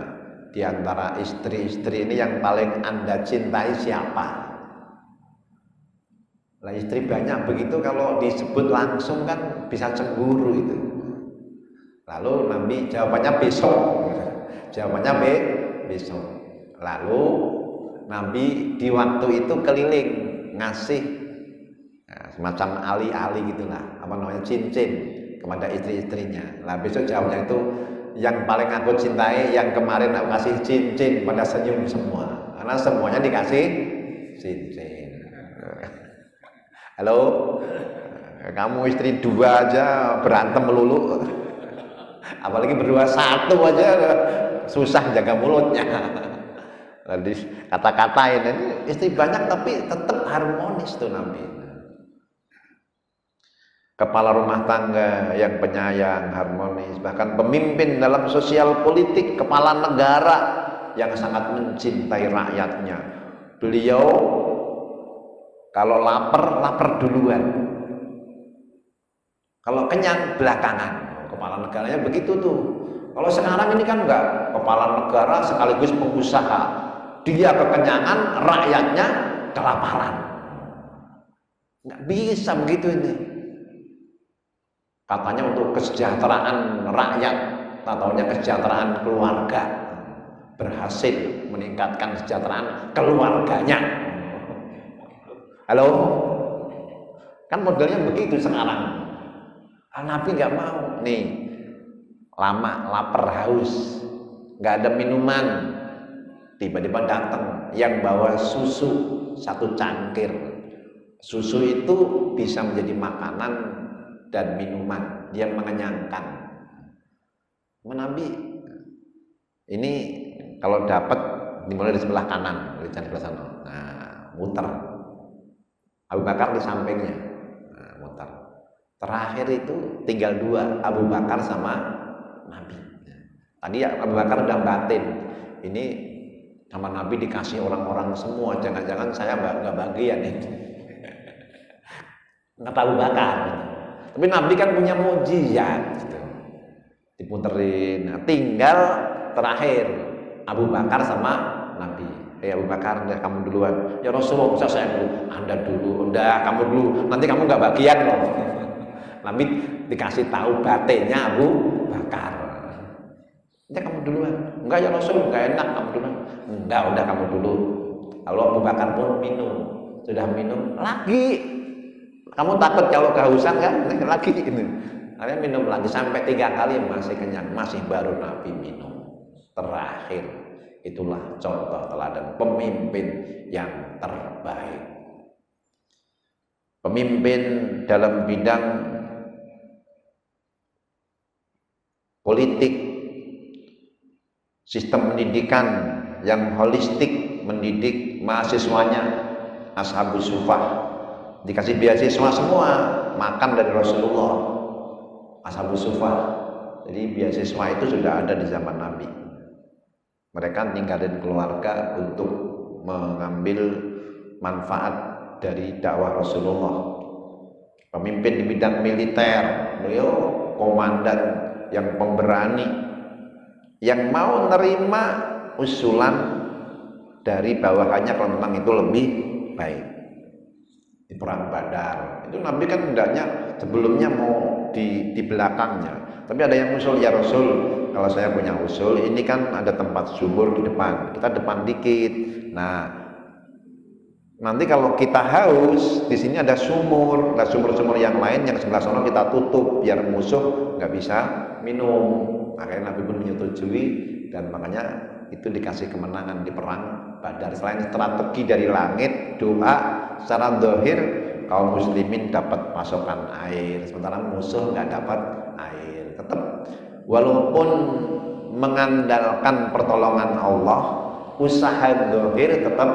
Speaker 1: di antara istri-istri ini yang paling Anda cintai siapa? Lah istri banyak begitu, kalau disebut langsung kan bisa cemburu itu. Lalu Nabi jawabannya besok. Jawabannya besok. Lalu Nabi di waktu itu keliling ngasih semacam ali-ali gitulah, apa namanya, cincin kepada istri-istrinya. Lah besok jawabnya itu, yang paling aku cintai yang kemarin aku kasih cincin, pada senyum semua karena semuanya dikasih cincin. Halo, kamu istri dua aja berantem melulu, apalagi berdua satu aja susah jaga mulutnya. Lalu kata-katain, ini istri banyak tapi tetap harmonis tuh Nabi. kepala rumah tangga yang penyayang, harmonis, bahkan pemimpin dalam sosial politik, kepala negara yang sangat mencintai rakyatnya. Beliau kalau lapar, lapar duluan. Kalau kenyang, belakangan. Kepala negaranya begitu tuh. Kalau sekarang ini kan enggak, kepala negara sekaligus pengusaha. Dia kekenyangan, rakyatnya kelaparan. Enggak bisa begitu ini. Katanya untuk kesejahteraan rakyat, ataunya kesejahteraan keluarga, berhasil meningkatkan kesejahteraan keluarganya. Halo, kan modelnya begitu sekarang. Nabi nggak mau nih, lama lapar haus, nggak ada minuman, tiba-tiba datang yang bawa susu 1 cangkir. Susu itu bisa menjadi makanan dan minuman yang mengenyangkan. Nabi ini kalau dapat dimulai di sebelah kanan, dari sebelah sana. Nah, muter. Abu Bakar di sampingnya. Nah, muter. Terakhir itu tinggal 2, Abu Bakar sama Nabi. Tadi Abu Bakar udah batin. Ini sama Nabi dikasih orang-orang semua. Jangan-jangan saya nggak bagian ini. Kata Abu Bakar. Tapi Nabi kan punya mukjizat gitu. Diputerin. Nah, tinggal terakhir Abu Bakar sama Nabi. Abu Bakar, udah kamu duluan. Ya Rasulullah, bisa saya dulu. Anda dulu, udah kamu dulu. Nanti kamu nggak bagian loh. Nabi dikasih tahu batinnya Abu Bakar. Ya kamu duluan. Enggak ya Rasul, nggak enak kamu duluan. Enggak, udah kamu dulu. Lalu Abu Bakar pun minum. Sudah minum lagi. Kamu takut kalau kehausan kan? Lagi ini. Akhirnya minum lagi sampai 3 kali masih kenyang, masih baru Nabi minum. Terakhir, itulah contoh teladan pemimpin yang terbaik. Pemimpin dalam bidang politik, sistem pendidikan yang holistik, mendidik mahasiswanya, ashabus sufah. Dikasih beasiswa semua, makan dari Rasulullah, ashabus sufah. Jadi beasiswa itu sudah ada di zaman Nabi. Mereka tinggalin keluarga untuk mengambil manfaat dari dakwah Rasulullah. Pemimpin di bidang militer, beliau komandan yang pemberani, yang mau nerima usulan dari bawahannya kalau memang itu lebih baik. Di perang Badar itu Nabi kan hendaknya sebelumnya mau di belakangnya, tapi ada yang usul, ya Rasul, kalau saya punya usul, ini kan ada tempat sumur di depan, kita depan dikit. Nah, nanti kalau kita haus, di sini ada sumur, ada sumur-sumur yang lain yang sebelah sana kita tutup biar musuh nggak bisa minum. Akhirnya Nabi pun menyetujui, dan makanya itu dikasih kemenangan di perang Badar. Selain strategi dari langit, doa, secara zahir kaum muslimin dapat pasokan air, sementara musuh nggak dapat air. Tetap walaupun mengandalkan pertolongan Allah, usaha zahir tetap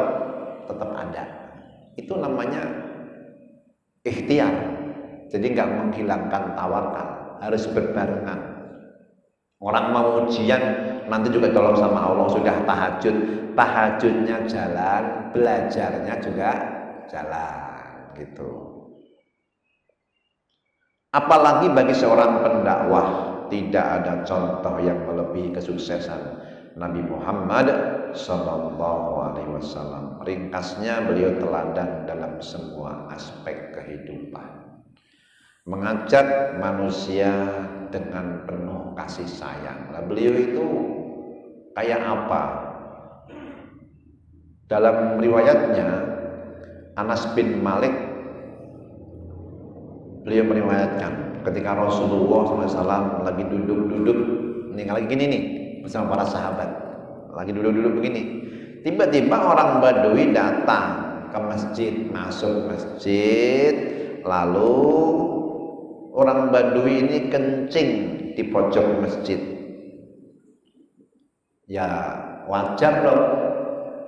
Speaker 1: ada. Itu namanya ikhtiar. Jadi nggak menghilangkan tawakal, harus berbarengan. Orang mau ujian nanti juga tolong sama Allah, sudah tahajud, tahajudnya jalan, belajarnya juga jalan gitu. Apalagi bagi seorang pendakwah, tidak ada contoh yang melebihi kesuksesan Nabi Muhammad SAW. Ringkasnya, beliau teladan dalam semua aspek kehidupan, mengajak manusia dengan penuh kasih sayang. Nah, beliau itu kayak apa? Dalam riwayatnya Anas bin Malik, beliau meriwayatkan ketika Rasulullah SAW lagi duduk-duduk, ini lagi gini nih bersama para sahabat, lagi duduk-duduk begini, tiba-tiba orang Badui datang ke masjid, masuk masjid, lalu orang Badui ini kencing di pojok masjid. Ya wajar dong,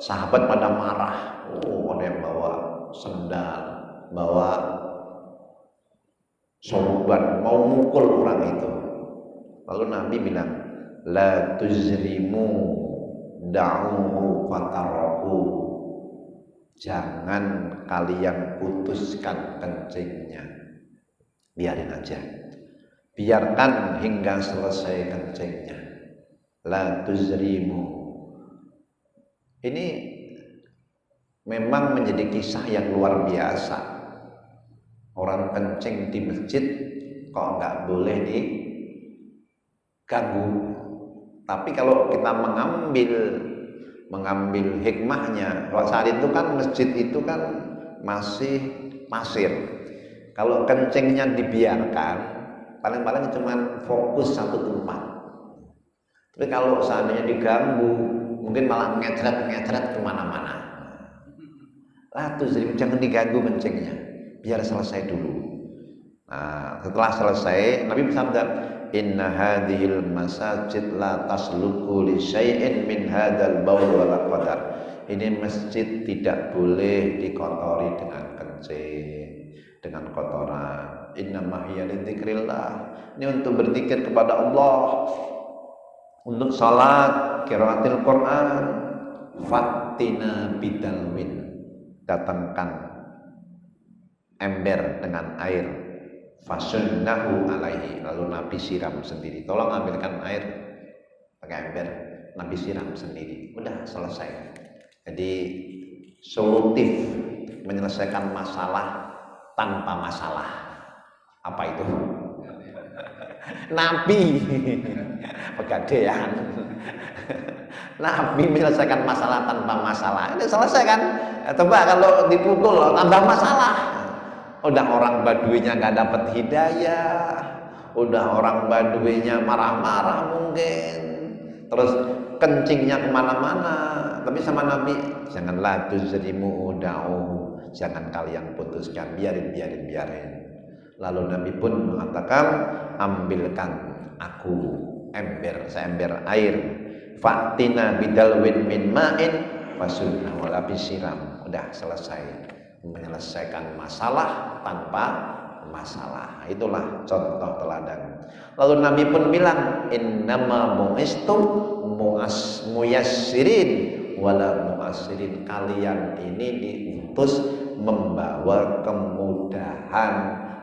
Speaker 1: sahabat pada marah. Oh, ada yang bawa sendal, bawa sorban, mau mukul orang itu. Lalu Nabi bilang, la tuzrimu da'uhu fataraku. Jangan kalian putuskan kencingnya, biarin aja, biarkan hingga selesai kencingnya. La tuzrimu. Ini memang menjadi kisah yang luar biasa. Orang kencing di masjid kok nggak boleh diganggu. Tapi kalau kita mengambil hikmahnya, kalau saat itu kan masjid itu kan masih pasir. Kalau kencingnya dibiarkan, paling-paling cuma fokus satu tempat. Tapi kalau seandainya diganggu, mungkin malah ngecret kemana-mana. Lah tuh jadi jangan diganggu kencingnya, biar selesai dulu. Nah, setelah selesai, Nabi bersabda, inna hadhil masajid la tasluku li syai'in min hadzal baul wala qadar. Ini masjid tidak boleh dikotori dengan kencing, dengan kotoran. Innama hiya lidzikrillah. Ini untuk berzikir kepada Allah, untuk salat, qiraatil Quran. Fatina bidalwin. Datangkan ember dengan air, fasunnahu alaihi, lalu Nabi siram sendiri. Tolong ambilkan air pakai ember, Nabi siram sendiri. Udah selesai. Jadi solutif, menyelesaikan masalah tanpa masalah. Apa itu? Nabi pegadaian. Nabi menyelesaikan masalah tanpa masalah. Ini selesai kan? Coba kalau dipukul tambah masalah. Udah orang baduinya nggak dapat hidayah, udah orang baduinya marah-marah mungkin, terus kencingnya kemana-mana. Tapi sama Nabi, janganlah tuzrimu da'uhu, jangan kalian putuskan, biarin. Lalu Nabi pun mengatakan, ambilkan aku seember air, fatina bidalwin min ma'in fasunna wala bisiram. Udah selesai, menyelesaikan masalah tanpa masalah. Itulah contoh teladan. Lalu Nabi pun bilang, innama bu'istum muyassirin wala mu'assirin. Kalian ini diutus membawa kemudahan,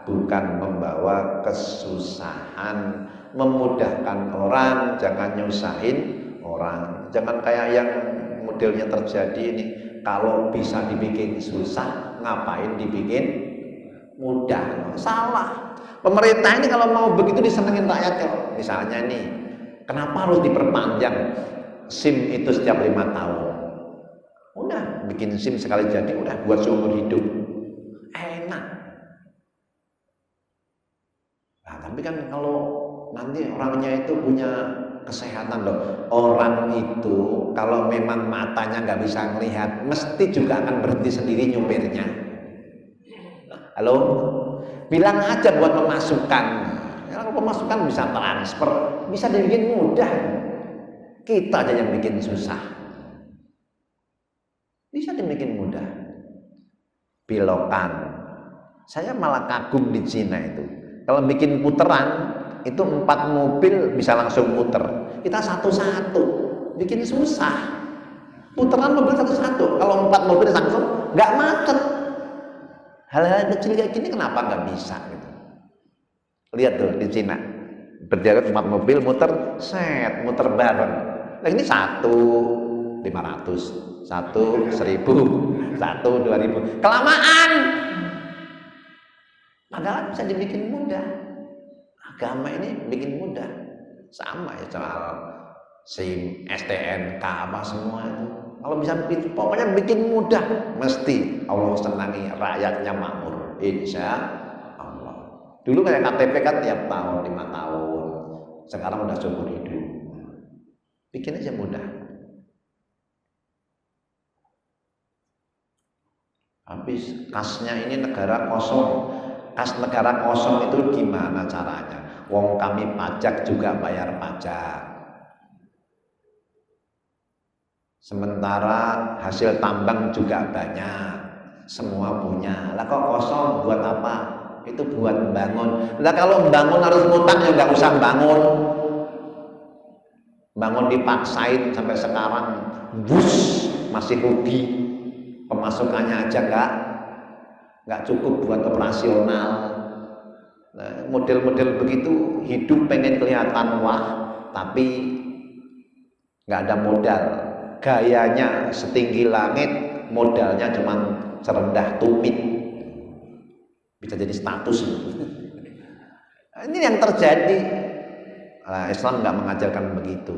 Speaker 1: bukan membawa kesusahan. Memudahkan orang, jangan nyusahin orang. Jangan kayak yang modelnya terjadi ini. Kalau bisa dibikin susah, ngapain dibikin mudah? Salah. Pemerintah ini kalau mau begitu disenengin rakyatnya. Misalnya nih, kenapa harus diperpanjang SIM itu setiap 5 tahun? Udah bikin SIM sekali jadi, udah buat seumur hidup. Enak. Nah, tapi kan kalau nanti orangnya itu punya kesehatan loh. Orang itu kalau memang matanya nggak bisa melihat, mesti juga akan berhenti sendiri nyupirnya. Halo, bilang aja buat pemasukan. Kalau pemasukan bisa transfer, bisa dibikin mudah. Kita aja yang bikin susah. Bisa dibikin mudah. Belokan. Saya malah kagum di Cina itu. Kalau bikin puteran, itu 4 mobil bisa langsung muter. Kita satu-satu, bikin susah. Puteran mobil satu-satu. Kalau 4 mobil langsung nggak macet. Hal-hal kecil kayak gini kenapa nggak bisa gitu? Lihat tuh di Cina, berjalan 4 mobil muter bareng. Nah ini 1.500, 1.000, 2.000. Kelamaan. Padahal bisa dibikin mudah. Agama ini bikin mudah. Sama ya soal SIM, STNK apa semua itu. Kalau bisa bikin, pokoknya bikin mudah, mesti Allah senangi, rakyatnya makmur. Insya Allah. Dulu kayak KTP kan tiap tahun 5 tahun. Sekarang udah seumur hidup. Bikin aja mudah. Habis kasnya ini negara kosong. Kas negara kosong itu gimana caranya? Wong kami pajak juga bayar pajak. Sementara hasil tambang juga banyak, semua punya. Lah kok kosong buat apa? itu buat bangun. Nah kalau bangun harus ngutang ya nggak usah bangun. Bangun dipaksain sampai sekarang, bus masih rugi, pemasukannya aja nggak cukup buat operasional. Nah, model-model begitu hidup pengen kelihatan wah, tapi nggak ada modal. Gayanya setinggi langit, modalnya cuma serendah tumit. Bisa jadi status. Ini yang terjadi. Nah, Islam nggak mengajarkan begitu.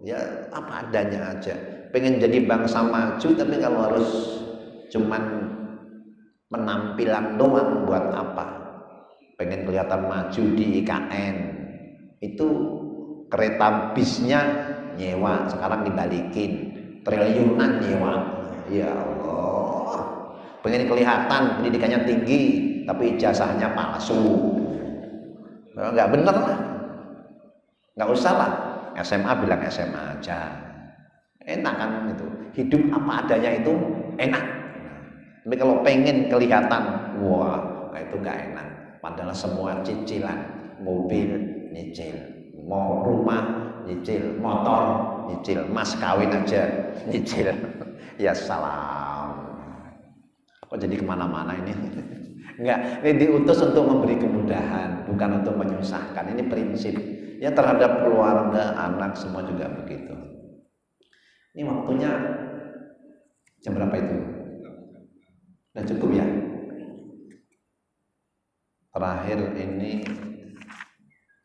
Speaker 1: Ya apa adanya aja. Pengen jadi bangsa maju, tapi kalau harus cuman penampilan doang buat apa? Pengen kelihatan maju di IKN, itu kereta bisnya nyewa, sekarang dibalikin triliunan nyewa. Ya Allah, pengen kelihatan pendidikannya tinggi tapi ijazahnya palsu. Nggak bener lah, nggak usah lah, SMA bilang SMA aja, enak kan itu. Hidup apa adanya itu enak. Tapi kalau pengen kelihatan, wah itu nggak enak. Padahal semua cicilan, mobil nyicil, mau rumah nyicil, motor nyicil, mas kawin aja nyicil. Ya salam. Kok jadi kemana-mana ini? Enggak, ini diutus untuk memberi kemudahan, bukan untuk menyusahkan. Ini prinsip. Ya terhadap keluarga, anak semua juga begitu. Ini waktunya jam berapa itu? Udah cukup ya? Terakhir ini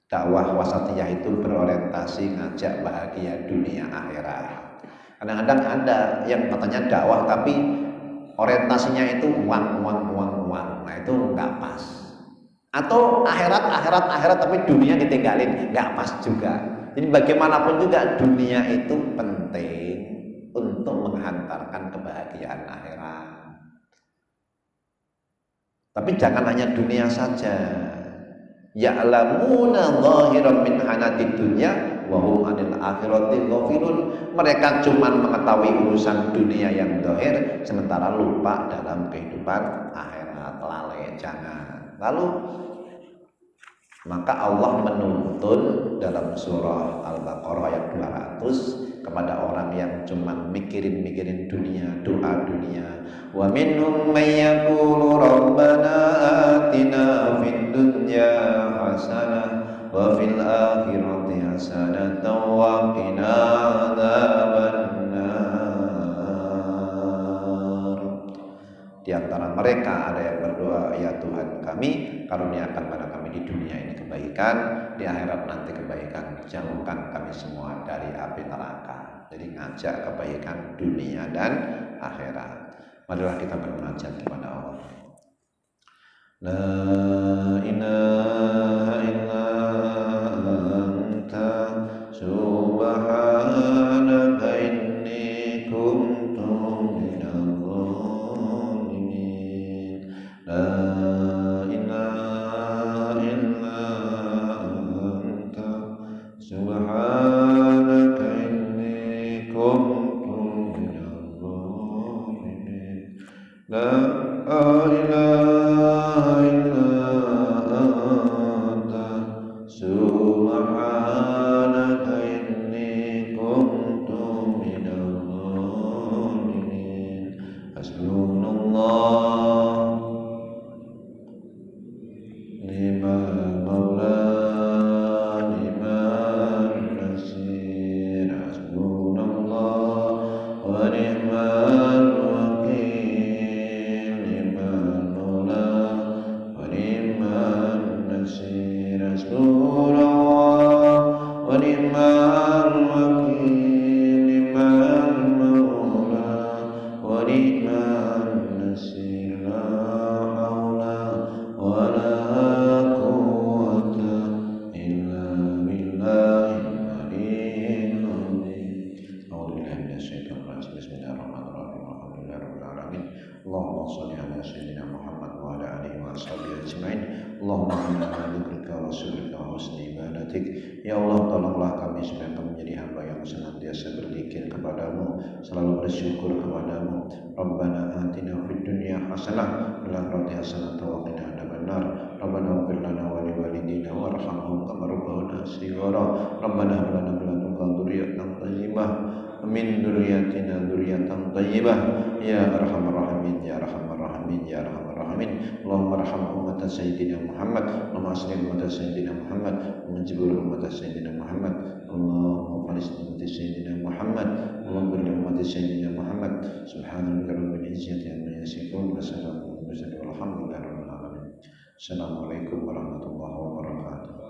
Speaker 1: dakwah wasatiyah itu berorientasi ngajak bahagia dunia akhirat. Kadang-kadang ada yang katanya dakwah tapi orientasinya itu uang. Nah itu nggak pas. Atau akhirat tapi dunia ditinggalin, nggak pas juga. Jadi bagaimanapun juga dunia itu penting untuk menghantarkan kebahagiaan akhirat. Tapi jangan hanya dunia saja. Ya'lamuna zahiran min hanatid dunya wa hum 'anil akhirati ghafilun. Mereka cuma mengetahui urusan dunia yang zahir sementara lupa dalam kehidupan akhirat. Lalai jangan. Lalu maka Allah menuntun dalam surah Al-Baqarah ayat 200 kepada orang yang cuma mikirin dunia, doa dunia. Wa minhum may yaqulu rabbana atina fid dunya hasanah wa fil akhirati hasanatan wa qina adzabannar. Di antara mereka ada yang berdoa, ya Tuhan kami, karuniakan pada kami di dunia ini kebaikan, di akhirat nanti kebaikan, jauhkan kami semua dari api neraka. Jadi ngajak kebaikan dunia dan akhirat. Marilah kita bermunajat kepada Allah. La ilaha illa anta subhanaka inni kuntu minadh dhalimin. La ilaha illa anta subhanaka inni kuntu minadh dhalimin. La ilaha illa anta subhanaka inni kuntu minadh dhalimin. Hasbunallah ni'mal maula ni'mal nasir. Hasbunallah wa ni'mal wakil, ni'mal maula wa ni'mal nasir. Hasbunallah wa ni'mal wakil, ni'mal maula wa ni'mal nasir. La haula wa la quwwata illa billahil aliyyil azim. A'udzubillahi minasyaitonir rajim. Bismillahirrahmanirrahim. Alhamdulillahirabbil alamin. Allahumma shalli ala sayyidina Muhammad wa ala alihi wa sahbihi ajmain. Allahumma inna na'udzubika wa syukrika wa husni ibadatik. Ya Allah, tolonglah kami supaya kami menjadi hamba yang senantiasa berzikir kepadamu, selalu bersyukur kepadamu. Rabbana atina fid dunya hasanah wa fil akhirati hasanah wa qina adzabannar. Rabbana ighfir lana wa li walidina warhamhum kama rabbayana shighara. Rabbana hab lana min ladunka dzurriyyatan thayyibah min dzurriyyatina dzurriyyatan thayyibah ya arhamar rahimin ya arhamar rahimin ya arhamar rahimin. Allahumma arham ummat sayyidina Muhammad, Allahumma aslih ummat sayyidina Muhammad, menjibur ummat sayyidina Muhammad. Allahumma faris ummat sayyidina Muhammad, Allahumma bil ummat sayyidina Muhammad. Subhanaka rabbil izzati amma yasifun wa salamun alal mursalin walhamdulillahi rabbil alamin. Assalamualaikum warahmatullahi wabarakatuh.